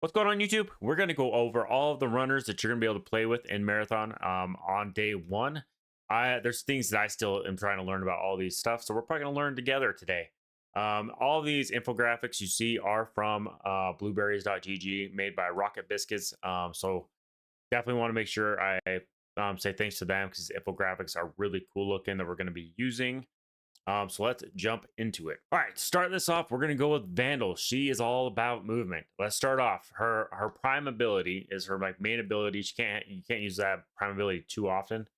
What's going on YouTube? We're going to go over all of the runners that you're going to be able to play with in Marathon on day one. There's things that I still am trying to learn about all these stuff, so we're probably going to learn together today. All of these infographics you see are from blueberries.gg, made by Rocket Biscuits. So definitely want to make sure I say thanks to them because infographics are really cool looking that we're going to be using. So let's jump into it. All right, to start this off, we're gonna go with Vandal. She is all about movement. Let's start off. Her prime ability is her like main ability. You can't use that prime ability too often.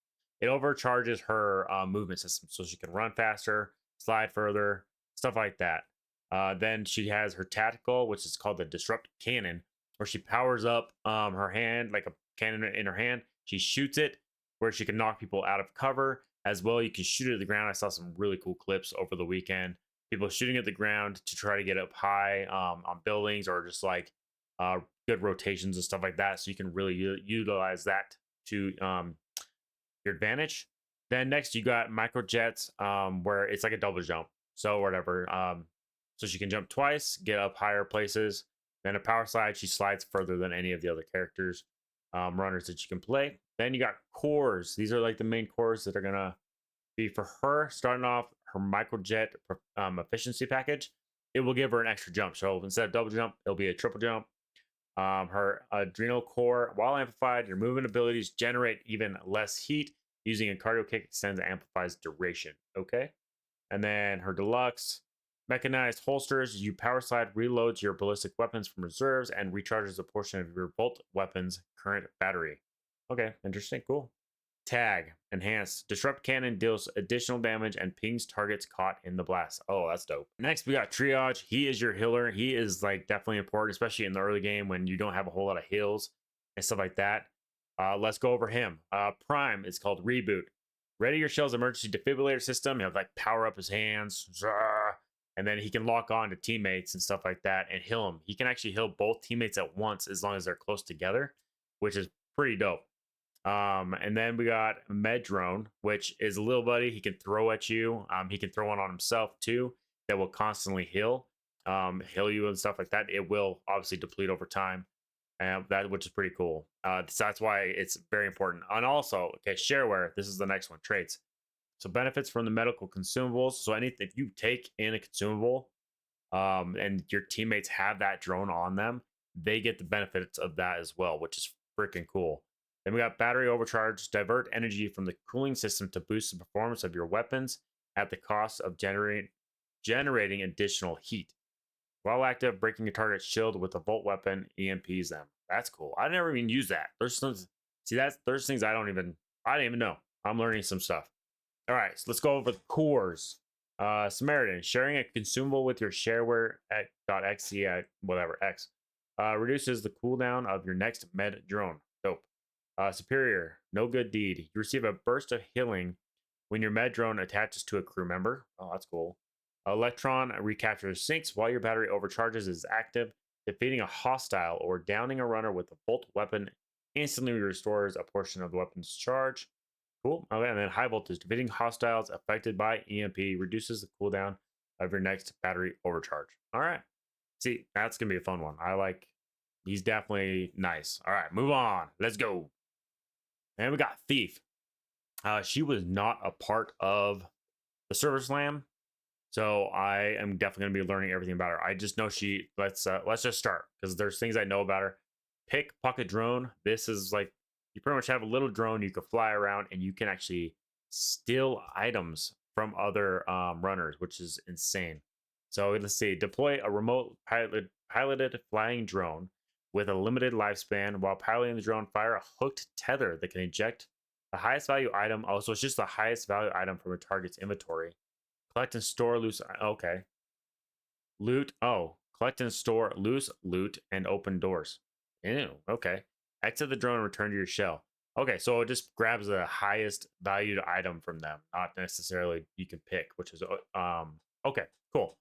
It overcharges her movement system, so she can run faster, slide further, stuff like that. Then she has her tactical, which is called the Disrupt Cannon, where she powers up her hand like a cannon in her hand. She shoots it where she can knock people out of cover as well. You can shoot it at the ground. I saw some really cool clips over the weekend. People shooting at the ground to try to get up high on buildings or just like good rotations and stuff like that. So you can really utilize that to your advantage. Then next you got micro jets, where it's like a double jump. So whatever. So she can jump twice, get up higher places. Then a power slide, she slides further than any of the other characters, runners that you can play. Then you got cores. These are like the main cores that are gonna be for her. Starting off her microjet efficiency package, it will give her an extra jump. So instead of double jump, it'll be a triple jump. Her adrenal core, while amplified, your movement abilities generate even less heat. Using a cardio kick extends and amplifies duration. Okay. And then her deluxe mechanized holsters, you power slide reloads your ballistic weapons from reserves and recharges a portion of your bolt weapon's current battery. Okay, interesting, cool. Tag enhanced disrupt cannon deals additional damage and pings targets caught in the blast. Oh, that's dope. Next we got triage. He is your healer. He is like definitely important, especially in the early game when you don't have a whole lot of heals and stuff like that. Let's go over him. Prime is called reboot. Ready your shell's emergency defibrillator system. You have like power up his hands, and then he can lock on to teammates and stuff like that and heal them. He can actually heal both teammates at once as long as they're close together, which is pretty dope. And then we got Medrone, which is a little buddy. He can throw at you. He can throw one on himself too. That will constantly heal you and stuff like that. It will obviously deplete over time, and that which is pretty cool. So that's why it's very important. And also, okay, shareware. This is the next one. Traits. So benefits from the medical consumables. So anything if you take in a consumable, and your teammates have that drone on them, they get the benefits of that as well, which is freaking cool. Then we got battery overcharge, divert energy from the cooling system to boost the performance of your weapons at the cost of generating additional heat. While active, breaking a target's shield with a volt weapon EMPs them. That's cool. I never even use that. There's things I didn't even know. I'm learning some stuff. All right, so let's go over the cores. Samaritan, sharing a consumable with your shareware at .xe whatever x reduces the cooldown of your next med drone. Dope. Superior, no good deed. You receive a burst of healing when your med drone attaches to a crew member. Oh, that's cool. Electron recaptures sinks while your battery overcharges is active. Defeating a hostile or downing a runner with a bolt weapon instantly restores a portion of the weapon's charge. Cool. Okay, and then high voltage. Defeating hostiles affected by EMP reduces the cooldown of your next battery overcharge. All right. See, that's gonna be a fun one. He's definitely nice. All right, move on. Let's go. And we got Thief. She was not a part of the Server Slam, so I am definitely gonna be learning everything about her. I just know she. Let's just start because there's things I know about her. Pickpocket drone. This is like you pretty much have a little drone you can fly around and you can actually steal items from other runners, which is insane. So let's see. Deploy a remote piloted flying drone with a limited lifespan. While piloting the drone, fire a hooked tether that can eject the highest value item. Also, it's just the highest value item from a target's inventory. Collect and store loose. Okay. Loot. Oh, collect and store loose loot and open doors. Ew. Okay. Exit the drone and return to your shell. Okay, so it just grabs the highest valued item from them, not necessarily you can pick, which is okay, cool.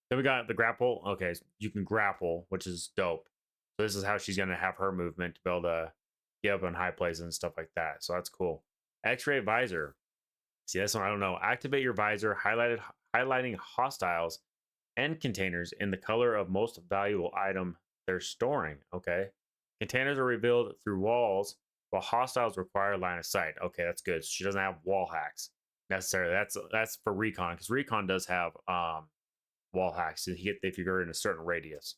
Then we got the grapple. Okay, so you can grapple, which is dope. So this is how she's gonna have her movement to be able to get up on high places and stuff like that. So that's cool. X-ray visor. See, this one I don't know. Activate your visor, highlighting hostiles and containers in the color of most valuable item they're storing. Okay. Containers are revealed through walls, while hostiles require line of sight. Okay, that's good. So she doesn't have wall hacks necessarily. That's for recon because recon does have wall hacks if you're in a certain radius.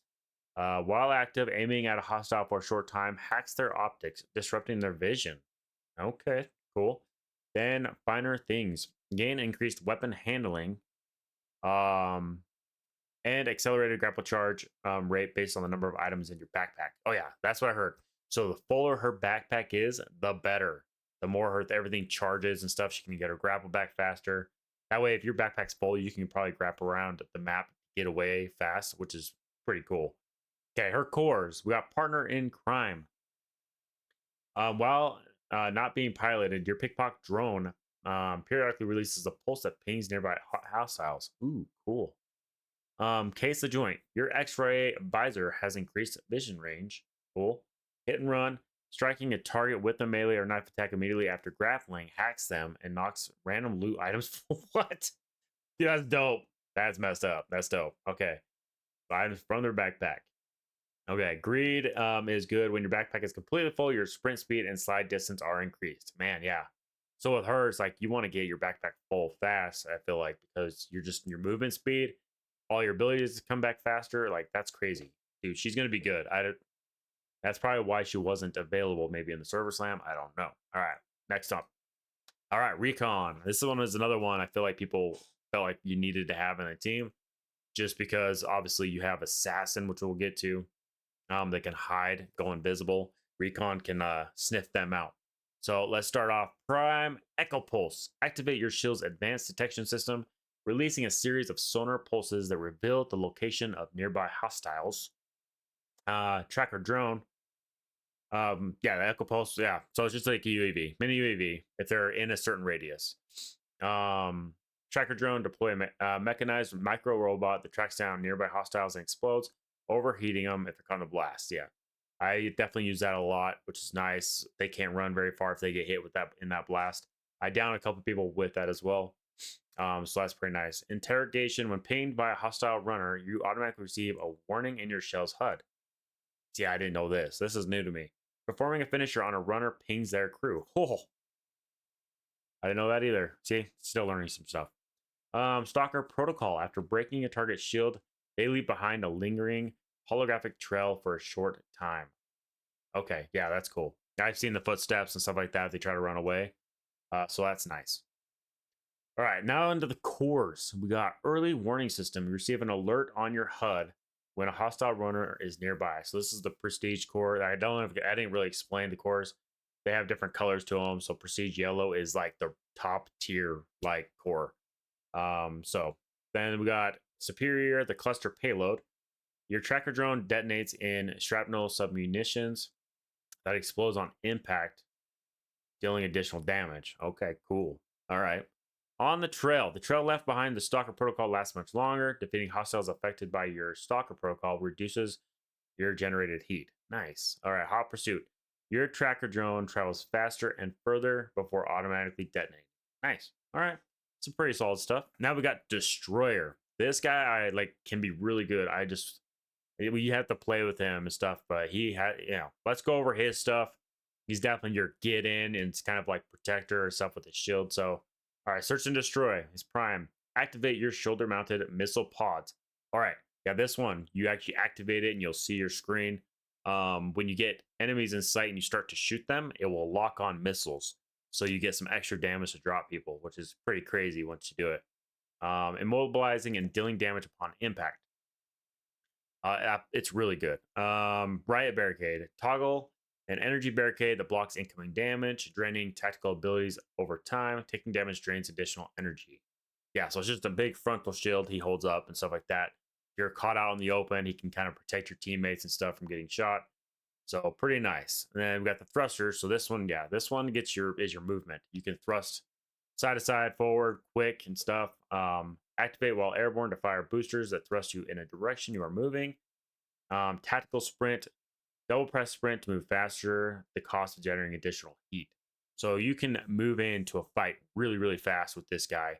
While active, aiming at a hostile for a short time hacks their optics, disrupting their vision. Okay, cool. Then finer things gain increased weapon handling. Um, and accelerated grapple charge rate based on the number of items in your backpack. Oh yeah, that's what I heard. So the fuller her backpack is, the better. The more her everything charges and stuff, she can get her grapple back faster. That way, if your backpack's full, you can probably grapple around the map, get away fast, which is pretty cool. Okay, her cores. We got partner in crime. While not being piloted, your pickpocket drone periodically releases a pulse that pings nearby hostiles. Ooh, cool. Case the joint. Your X-ray visor has increased vision range. Cool. Hit and run. Striking a target with a melee or knife attack immediately after grappling hacks them and knocks random loot items. What? Dude, that's dope. That's messed up. That's dope. Okay. Items from their backpack. Okay. Greed is good when your backpack is completely full. Your sprint speed and slide distance are increased. Man, yeah. So with her, it's like you want to get your backpack full fast. I feel like because you're just your movement speed all your abilities to come back faster. Like that's crazy, dude. She's gonna be good. That's probably why she wasn't available. Maybe in the server slam. I don't know. All right, next up. All right, recon. This one is another one. I feel like people felt like you needed to have in a team, just because obviously you have assassin, which we'll get to. They can hide, go invisible. Recon can sniff them out. So let's start off. Prime Echo Pulse. Activate your shield's advanced detection system, releasing a series of sonar pulses that reveal the location of nearby hostiles. Tracker drone. Yeah, the Echo Pulse. Yeah, so it's just like a UAV, mini UAV, if they're in a certain radius. Tracker drone deploy a mechanized micro robot that tracks down nearby hostiles and explodes, overheating them if they're caught in a blast. Yeah, I definitely use that a lot, which is nice. They can't run very far if they get hit with that in that blast. I down a couple people with that as well. So that's pretty nice. Interrogation. When pinged by a hostile runner, you automatically receive a warning in your shell's HUD. Yeah, I didn't know this. This is new to me. Performing a finisher on a runner pings their crew. Oh, I didn't know that either. See, still learning some stuff. Stalker protocol. After breaking a target's shield, they leave behind a lingering holographic trail for a short time. Okay, yeah, that's cool. I've seen the footsteps and stuff like that. They try to run away. So that's nice. All right, now into the cores. We got early warning system. You receive an alert on your HUD when a hostile runner is nearby. So this is the prestige core. I don't know if I didn't really explain the cores. They have different colors to them. So prestige yellow is like the top tier like core. So then we got superior, the cluster payload. Your tracker drone detonates in shrapnel submunitions that explodes on impact, dealing additional damage. Okay, cool. All right. On the trail left behind the Stalker protocol lasts much longer. Defeating hostiles affected by your Stalker protocol reduces your generated heat. Nice. All right, hot pursuit. Your tracker drone travels faster and further before automatically detonating. Nice. All right, some pretty solid stuff. Now we got Destroyer. This guy I like can be really good. You have to play with him and stuff, but he had let's go over his stuff. He's definitely your get in, and it's kind of like protector or stuff with his shield. So all right, search and destroy is prime. Activate your shoulder mounted missile pods. All right, yeah, this one, you actually activate it and you'll see your screen. When you get enemies in sight and you start to shoot them, it will lock on missiles. So you get some extra damage to drop people, which is pretty crazy once you do it. Immobilizing and dealing damage upon impact. It's really good. Riot Barricade. Toggle an energy barricade that blocks incoming damage, draining tactical abilities over time. Taking damage drains additional energy. Yeah, so it's just a big frontal shield he holds up and stuff like that. If you're caught out in the open, he can kind of protect your teammates and stuff from getting shot. So pretty nice. And then we got the thrusters. So this one, yeah, this one is your movement. You can thrust side to side, forward, quick, and stuff. Activate while airborne to fire boosters that thrust you in a direction you are moving. Tactical sprint. Double press sprint to move faster, the cost of generating additional heat. So you can move into a fight really, really fast with this guy.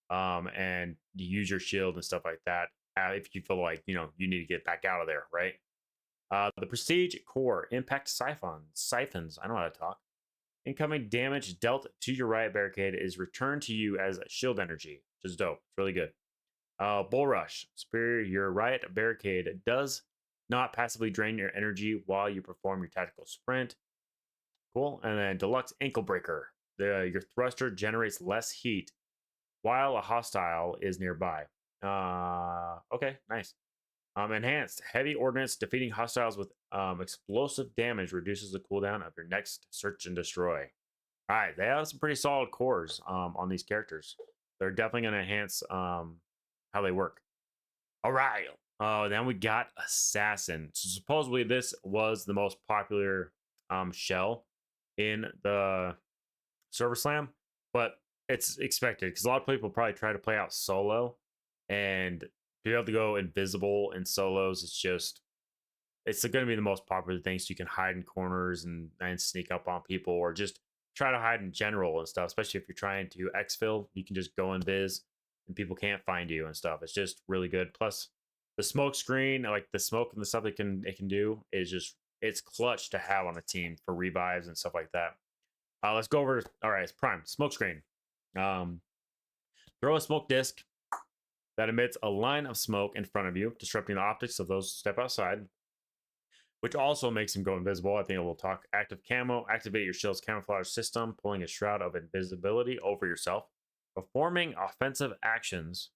And you use your shield and stuff like that. If you feel like, you need to get back out of there, right? The Prestige Core Impact Siphons. I know how to talk. Incoming damage dealt to your riot barricade is returned to you as shield energy, which is dope. It's really good. Bull Rush. Superior, your riot barricade does not passively drain your energy while you perform your tactical sprint. Cool. And then Deluxe Ankle Breaker. Your thruster generates less heat while a hostile is nearby. Okay, nice. Enhanced heavy ordnance defeating hostiles with explosive damage reduces the cooldown of your next search and destroy. All right, they have some pretty solid cores on these characters. They're definitely going to enhance how they work. All right. Then we got Assassin. So supposedly this was the most popular shell in the Server Slam, but it's expected because a lot of people probably try to play out solo, and to be able to go invisible in solos, it's going to be the most popular thing. So you can hide in corners and sneak up on people, or just try to hide in general and stuff. Especially if you're trying to exfil, you can just go invis and people can't find you and stuff. It's just really good. Plus the smoke screen, like the smoke and the stuff it can do, is just it's clutch to have on a team for revives and stuff like that. Let's go over. All right, it's Prime smoke screen. Throw a smoke disc that emits a line of smoke in front of you, disrupting the optics of those who step outside, which also makes him go invisible. I think we'll talk. Active camo. Activate your shield's camouflage system, pulling a shroud of invisibility over yourself. Performing offensive actions,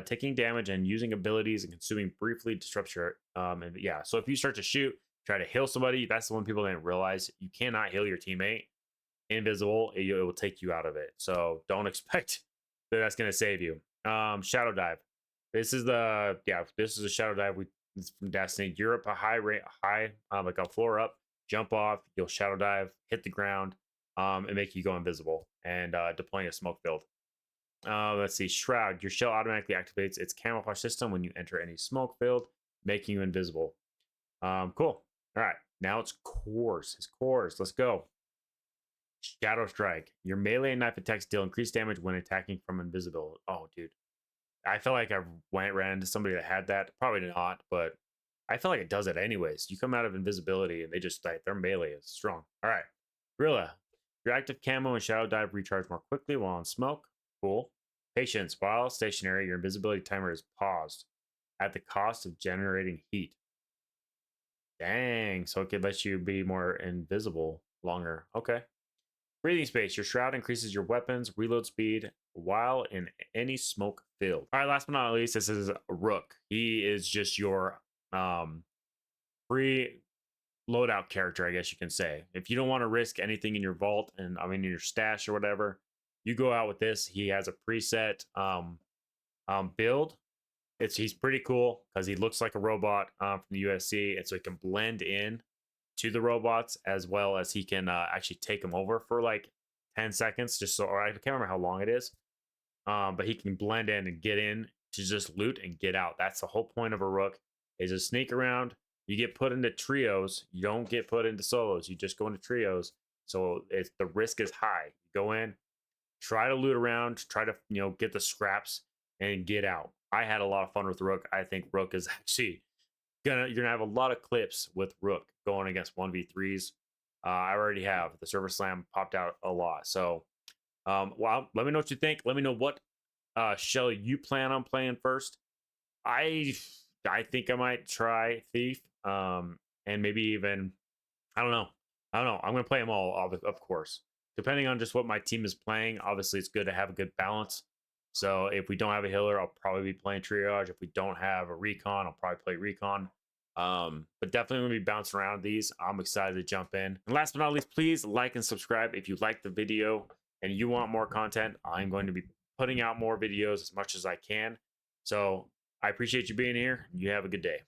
taking damage and using abilities and consuming briefly disrupts your. And yeah, so if you start to shoot, try to heal somebody, that's the one people didn't realize. You cannot heal your teammate. Invisible, it will take you out of it. So don't expect that that's going to save you. Shadow dive. This is a shadow dive. It's from Destiny. You're up a high rate, like a floor up, jump off. You'll shadow dive, hit the ground, and make you go invisible. And deploying a smoke field. Let's see. Shroud. Your shell automatically activates its camouflage system when you enter any smoke field, making you invisible. Cool. All right. Now it's cores. His cores. Let's go. Shadow Strike. Your melee and knife attacks deal increased damage when attacking from invisible. Oh, dude. I feel like I ran into somebody that had that. Probably not, but I feel like it does it anyways. You come out of invisibility and they just like their melee is strong. All right. Gorilla. Your active camo and shadow dive recharge more quickly while in smoke. Cool. Patience. While stationary, your invisibility timer is paused at the cost of generating heat. Dang. So it could let you be more invisible longer. Okay. Breathing space. Your shroud increases your weapons reload speed while in any smoke field. All right, last but not least, this is Rook. He is just your free loadout character, I guess you can say. If you don't want to risk anything in your vault and in your stash or whatever, you go out with this. He has a preset build. He's pretty cool because he looks like a robot from the USC, and so he can blend in to the robots, as well as he can actually take them over for like 10 seconds, just so, or I can't remember how long it is. But he can blend in and get in to just loot and get out. That's the whole point of a Rook, is to sneak around. You get put into trios. You don't get put into solos. You just go into trios. So the risk is high. You go in, try to loot around, try to get the scraps and get out. I had a lot of fun with Rook. I think Rook is actually you're gonna have a lot of clips with Rook going against 1v3s. I already have. The Server Slam popped out a lot. So well, let me know what you think. Let me know what shell you plan on playing first. I think I might try Thief. And maybe even I don't know. I'm gonna play them all, of course. Depending on just what my team is playing, obviously it's good to have a good balance. So if we don't have a healer, I'll probably be playing triage. If we don't have a recon, I'll probably play recon. But definitely gonna be bouncing around these. I'm excited to jump in. And last but not least, please like and subscribe if you like the video and you want more content. I'm going to be putting out more videos as much as I can. So I appreciate you being here. You have a good day.